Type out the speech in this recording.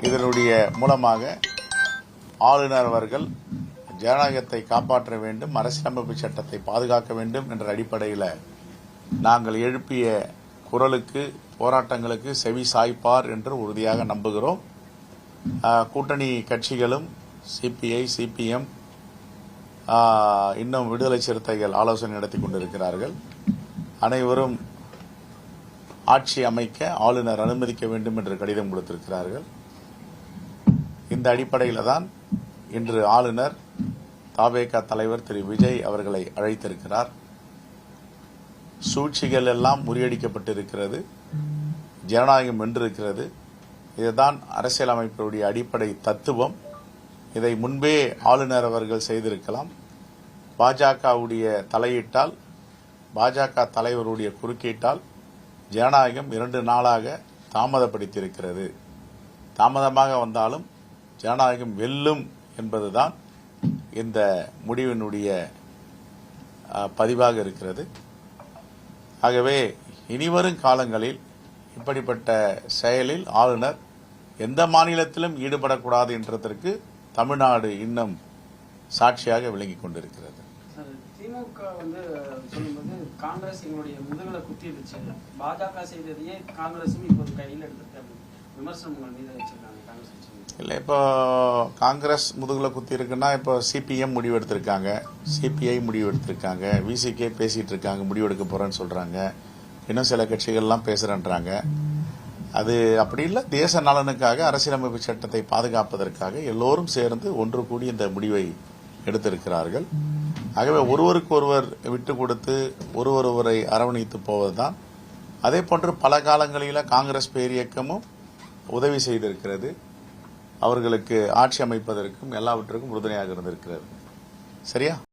இதனுடைய மூலமாக ஆளுநர் அவர்கள் ஜனநாயகத்தை காப்பாற்ற வேண்டும், அரசியலமைப்பு சட்டத்தை பாதுகாக்க வேண்டும் என்ற அடிப்படையில் நாங்கள் எழுப்பிய குரலுக்கு, போராட்டங்களுக்கு செவி சாய்ப்பார் என்று உறுதியாக நம்புகிறோம். கூட்டணி கட்சிகளும் சிபிஐ, சிபிஎம், இன்னும் விடுதலை சிறுத்தைகள் ஆலோசனை நடத்தி கொண்டிருக்கிறார்கள். அனைவரும் ஆட்சி அமைக்க ஆளுநர் அனுமதிக்க வேண்டும் என்று கடிதம் கொடுத்திருக்கிறார்கள். இந்த அடிப்படையில் தான் இன்று ஆளுநர் தவேக தலைவர் திரு விஜய் அவர்களை அழைத்திருக்கிறார். சூழ்ச்சிகள் எல்லாம் முறியடிக்கப்பட்டிருக்கிறது, ஜனநாயகம் வென்றிருக்கிறது. இதுதான் அரசியலமைப்பினுடைய அடிப்படை தத்துவம். இதை முன்பே ஆளுநர் அவர்கள் செய்திருக்கலாம். பாஜகவுடைய தலையிட்டால், பாஜக தலைவருடைய குறுக்கீட்டால் ஜனநாயகம் 2 நாளாக தாமதப்படுத்தியிருக்கிறது. தாமதமாக வந்தாலும் ஜனநாயகம் வெல்லும் என்பதுதான் இந்த முடிவினுடைய பதிவாக இருக்கிறது. ஆகவே இனிவரும் காலங்களில் இப்படிப்பட்ட செயலில் ஆளுநர் எந்த மாநிலத்திலும் ஈடுபடக்கூடாது என்றதற்கு தமிழ்நாடு இன்னும் சாட்சியாக விளங்கிக் கொண்டிருக்கிறது. திமுக சொல்லும்போது காங்கிரஸ் எங்களுடைய முதுகலை குத்திடுச்சு, பாஜக செய்ததையே காங்கிரசும் இப்போது கையில் எடுத்து விமர்சனங்கள் மீது வச்சிருக்காங்க காங்கிரஸ் கட்சி. இல்லை, இப்போ காங்கிரஸ் முதுகுல குத்தி இருக்குன்னா இப்போ சிபிஎம் முடிவெடுத்திருக்காங்க, சிபிஐ முடிவெடுத்திருக்காங்க, விசிகே பேசிட்டு இருக்காங்க, முடிவெடுக்க போறேன்னு சொல்றாங்க. இன்னும் சில கட்சிகள்லாம் பேசுறேன்றாங்க. அது அப்படி இல்லை, தேச நலனுக்காக, அரசியலமைப்பு சட்டத்தை பாதுகாப்பதற்காக எல்லோரும் சேர்ந்து ஒன்று கூடி இந்த முடிவை எடுத்திருக்கிறார்கள். ஆகவே ஒருவருக்கு ஒருவர் விட்டு கொடுத்து ஒருவரை அரவணைத்து போவதுதான். அதே போன்று பல காலங்களில் காங்கிரஸ் பேரியக்கமும் உதவி செய்திருக்கிறது. அவர்களுக்கு ஆட்சி அமைப்பதற்கும் எல்லாவற்றுக்கும் உறுதுணையாக இருந்திருக்கிறது. சரியா?